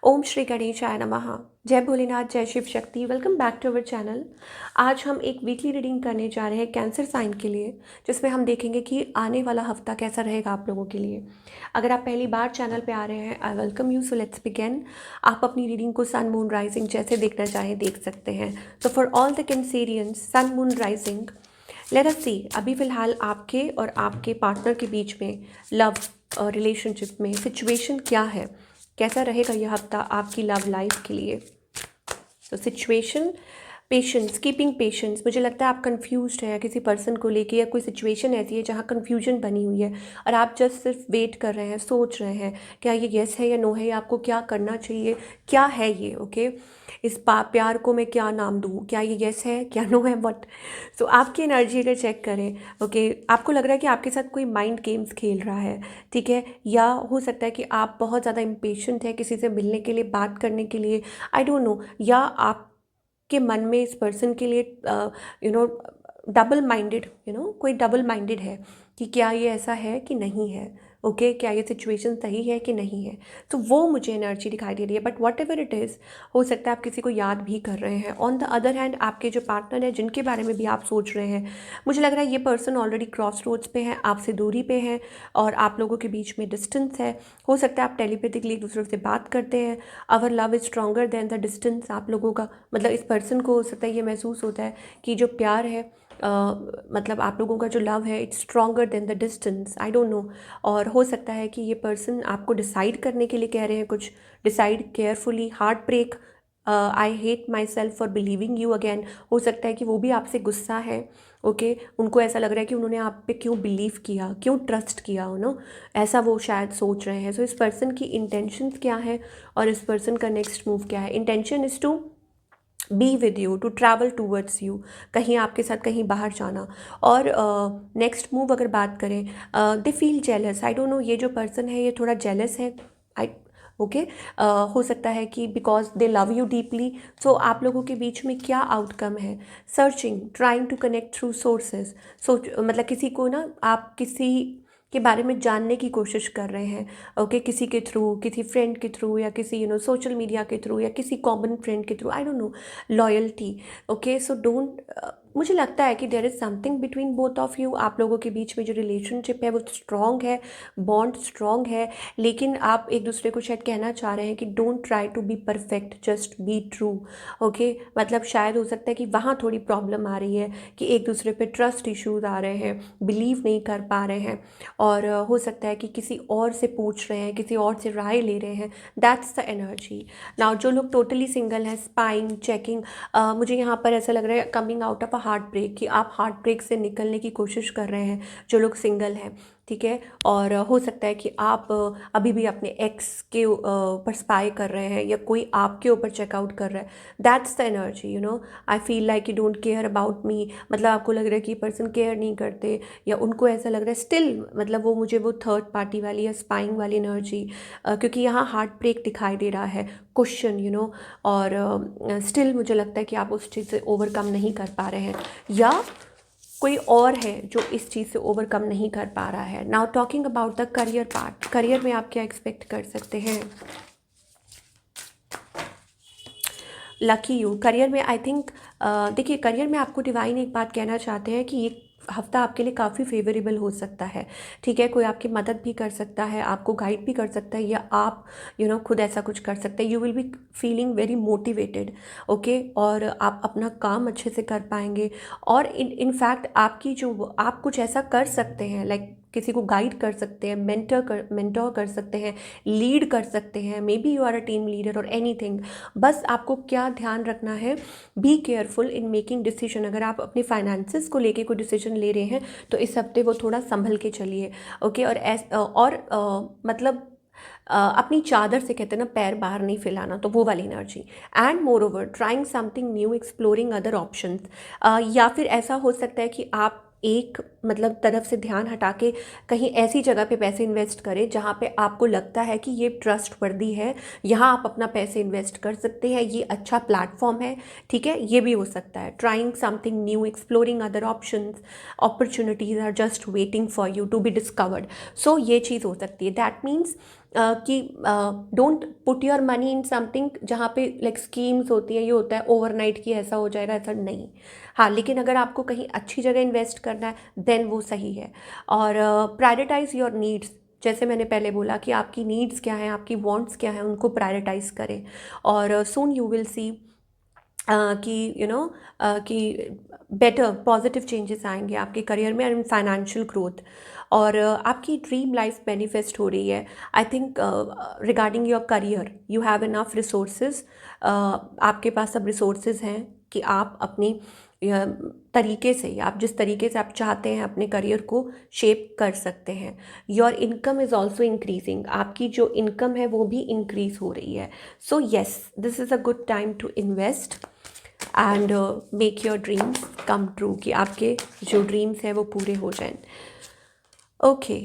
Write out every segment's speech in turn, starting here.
ओम श्री गणेशाय नमः। जय भोलेनाथ, जय Shiv Shakti. Welcome back to our channel. आज हम एक वीकली रीडिंग करने जा रहे हैं कैंसर साइन के लिए, जिसमें हम देखेंगे कि आने वाला हफ्ता कैसा रहेगा आप लोगों के लिए। अगर आप पहली बार चैनल पे आ रहे हैं, I welcome you. So let's begin. आप अपनी रीडिंग को सन मून राइजिंग जैसे देखना चाहें देख सकते हैं। तो for all the Cancerians, sun moon rising, let us see अभी फ़िलहाल आपके और आपके पार्टनर के बीच में लव रिलेशनशिप में सिचुएशन क्या है, कैसा रहेगा यह हफ्ता आपकी लव लाइफ के लिए। तो सिचुएशन, पेशेंस, कीपिंग पेशेंस। मुझे लगता है आप कंफ्यूज्ड हैं किसी पर्सन को लेके, या कोई सिचुएशन ऐसी है जहाँ कंफ्यूजन बनी हुई है और आप जस्ट सिर्फ वेट कर रहे हैं, सोच रहे हैं क्या ये येस है या नो है, या आपको क्या करना चाहिए, क्या है ये। ओके इस प्यार को मैं क्या नाम दूँ, क्या ये येस है क्या नो है, बट सो आपकी एनर्जी अगर चेक करें, ओके आपको लग रहा है कि आपके साथ कोई माइंड गेम्स खेल रहा है, ठीक है। या हो सकता है कि आप बहुत ज़्यादा इम्पेशेंट है किसी से मिलने के लिए, बात करने के लिए, आई डोंट नो। या आपके मन में इस पर्सन के लिए यू नो डबल माइंडेड, कोई डबल माइंडेड है कि क्या ये ऐसा है कि नहीं है। ओके क्या ये सिचुएशन सही है कि नहीं है। तो वो मुझे एनर्जी दिखाई दे रही है, but what ever it is, हो सकता है आप किसी को याद भी कर रहे हैं। ऑन द अदर हैंड आपके जो पार्टनर हैं जिनके बारे में भी आप सोच रहे हैं, मुझे लग रहा है ये पर्सन ऑलरेडी क्रॉस रोड्स पे है, आपसे दूरी पे है और आप लोगों के बीच में डिस्टेंस है। हो सकता है आप टेलीपैथिकली एक दूसरे से बात करते हैं। Our love is stronger than the distance. आप लोगों का मतलब इस पर्सन को हो सकता है ये महसूस होता है कि जो प्यार है, मतलब आप लोगों का जो लव है, it's stronger than the distance. I don't no. और हो सकता है कि ये पर्सन आपको डिसाइड करने के लिए कह रहे हैं कुछ, decide carefully. Heart break, I hate myself for believing you again. हो सकता है कि वो भी आपसे गुस्सा है। ओके उनको ऐसा लग रहा है कि उन्होंने आप पे क्यों बिलीव किया, क्यों ट्रस्ट किया, ऐसा वो शायद सोच रहे हैं। सो इस पर्सन की इंटेंशंस क्या है और इस पर्सन का नेक्स्ट मूव क्या है। Intention is to be with you, to travel towards you, कहीं आपके साथ कहीं बाहर जाना। और नेक्स्ट मूव अगर बात करें, they feel jealous. I don't no, ये जो पर्सन है ये थोड़ा जेलस है। आई ओके हो सकता है कि because they love you deeply. So आप लोगों के बीच में क्या आउटकम है, searching, trying to connect through sources. सोच मतलब किसी को ना, आप किसी के बारे में जानने की कोशिश कर रहे हैं। ओके किसी के थ्रू, किसी फ्रेंड के थ्रू, या किसी सोशल मीडिया के थ्रू, या किसी कॉमन फ्रेंड के through, I don't know. Loyalty. Okay so don't, मुझे लगता है कि there is something between both of you. आप लोगों के बीच में जो रिलेशनशिप है वो स्ट्रॉन्ग है, बॉन्ड स्ट्रॉन्ग है। लेकिन आप एक दूसरे को शायद कहना चाह रहे हैं कि don't try to be perfect, just be true. Okay मतलब शायद हो सकता है कि वहाँ थोड़ी प्रॉब्लम आ रही है कि एक दूसरे पे ट्रस्ट इश्यूज आ रहे हैं, बिलीव नहीं कर पा रहे हैं। और हो सकता है कि किसी और से पूछ रहे हैं, किसी और से राय ले रहे हैं। That's the energy. नाउ जो लोग टोटली सिंगल हैं, स्पाइंग चेकिंग, मुझे यहाँ पर ऐसा लग रहा है coming out of a heart break, कि आप हार्ट ब्रेक से निकलने की कोशिश कर रहे हैं जो लोग सिंगल हैं, ठीक है। और हो सकता है कि आप अभी भी अपने एक्स के ऊपर स्पाई कर रहे हैं, या कोई आपके ऊपर चेकआउट कर रहा है। That's the energy, I feel like you don't care about me. मतलब आपको लग रहा है कि पर्सन केयर नहीं करते, या उनको ऐसा लग रहा है स्टिल, मतलब वो मुझे वो थर्ड पार्टी वाली या स्पाइंग वाली एनर्जी, क्योंकि यहाँ हार्ट ब्रेक दिखाई दे रहा है, क्वेश्चन, और स्टिल मुझे लगता है कि आप उस चीज़ से ओवरकम नहीं कर पा रहे हैं, या कोई और है जो इस चीज़ से ओवरकम नहीं कर पा रहा है। Now talking about the career part, career में आप क्या एक्सपेक्ट कर सकते हैं। लकी यू, करियर में आई थिंक, देखिए करियर में आपको डिवाइन एक बात कहना चाहते हैं कि ये हफ्ता आपके लिए काफ़ी फेवरेबल हो सकता है, ठीक है। कोई आपकी मदद भी कर सकता है, आपको गाइड भी कर सकता है, या आप खुद ऐसा कुछ कर सकते हैं। You will be feeling very motivated, okay. और आप अपना काम अच्छे से कर पाएंगे। और इनफैक्ट आपकी जो, आप कुछ ऐसा कर सकते हैं, लाइक किसी को गाइड कर सकते हैं, मेंटोर कर सकते हैं, लीड कर सकते हैं। Maybe you are a team leader और एनीथिंग। बस आपको क्या ध्यान रखना है, be careful in making decision. अगर आप अपने फाइनेंसेस को लेके कोई डिसीजन ले रहे हैं तो इस हफ्ते वो थोड़ा संभल के चलिए, ओके। और मतलब अपनी चादर से कहते हैं ना, पैर बाहर नहीं फैलाना, तो वो वाली energy. And more over trying something new, exploring other options. या फिर ऐसा हो सकता है कि आप एक मतलब तरफ से ध्यान हटा के कहीं ऐसी जगह पे पैसे इन्वेस्ट करें जहाँ पे आपको लगता है कि ये ट्रस्ट वर्दी है, यहाँ आप अपना पैसे इन्वेस्ट कर सकते हैं, ये अच्छा प्लेटफॉर्म है, ठीक है। ये भी हो सकता है। Trying something new, exploring other options, opportunities are just waiting for you to be discovered. So ये चीज़ हो सकती है। दैट मीन्स कि don't put your money in something जहाँ पे लाइक स्कीम्स होती है, ये होता है ओवरनाइट की ऐसा हो जाएगा, ऐसा नहीं। हाँ, लेकिन अगर आपको कहीं अच्छी जगह इन्वेस्ट करना है देन वो सही है। और प्रायोरिटाइज योर नीड्स, जैसे मैंने पहले बोला कि आपकी नीड्स क्या हैं, आपकी वांट्स क्या हैं, उनको प्रायोरिटाइज करें। और सून यू विल सी कि कि बेटर पॉजिटिव चेंजेस आएंगे आपके करियर में एंड फाइनेंशियल ग्रोथ। और आपकी ड्रीम लाइफ मैनिफेस्ट हो रही है। I think regarding your career you have enough resources, आपके पास सब रिसोर्सेज हैं कि आप अपनी तरीके से, आप जिस तरीके से आप चाहते हैं अपने करियर को शेप कर सकते हैं। Your income is also increasing, आपकी जो इनकम है वो भी इंक्रीज हो रही है। So yes, this is a good time to invest and make your dreams come true, कि आपके जो ड्रीम्स हैं वो पूरे हो जाएं। ओके,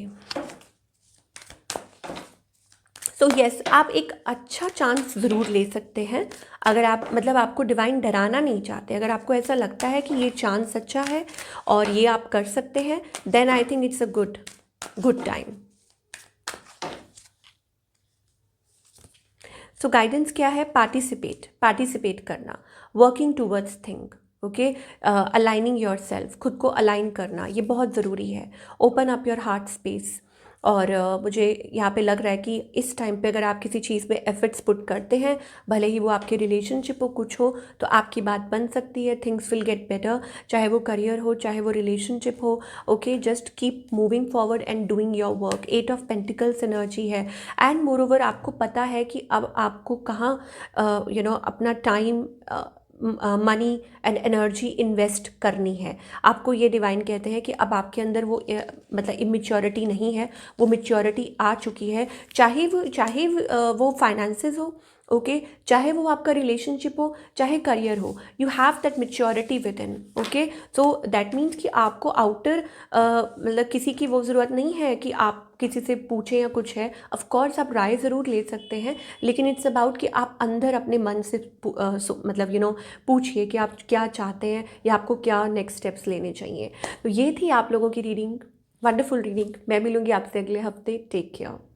सो येस, आप एक अच्छा चांस ज़रूर ले सकते हैं। अगर आप मतलब आपको डिवाइन डराना नहीं चाहते, अगर आपको ऐसा लगता है कि ये चांस अच्छा है और ये आप कर सकते हैं, then I think it's a good time. So guidance क्या है? पार्टिसिपेट करना, working towards thing, okay, aligning yourself, खुद को अलाइन करना, ये बहुत ज़रूरी है। Open up your heart space. और मुझे यहाँ पे लग रहा है कि इस टाइम पे अगर आप किसी चीज़ में एफर्ट्स पुट करते हैं, भले ही वो आपके रिलेशनशिप हो, कुछ हो, तो आपकी बात बन सकती है। थिंग्स विल गेट बेटर, चाहे वो करियर हो, चाहे वो रिलेशनशिप हो। Okay, just keep moving forward and doing your work. 8 of pentacles energy है। एंड मोर ओवर आपको पता है कि अब आपको कहाँ अपना time, money and energy invest करनी है। आपको ये डिवाइन कहते हैं कि अब आपके अंदर वो मतलब इमेच्योरिटी नहीं है, वो मेच्योरिटी आ चुकी है। चाहे वो फाइनेंसेस हो, ओके, चाहे वो आपका रिलेशनशिप हो, चाहे करियर हो, you have that maturity with in. Okay, so that means कि आपको आउटर मतलब किसी की वो ज़रूरत नहीं है कि आप किसी से पूछें या कुछ है। ऑफ कोर्स आप राय ज़रूर ले सकते हैं, लेकिन इट्स अबाउट कि आप अंदर अपने मन से मतलब पूछिए कि आप क्या चाहते हैं या आपको क्या नेक्स्ट स्टेप्स लेने चाहिए। तो ये थी आप लोगों की रीडिंग, वंडरफुल रीडिंग। मैं मिलूंगी आपसे अगले हफ्ते। Take care.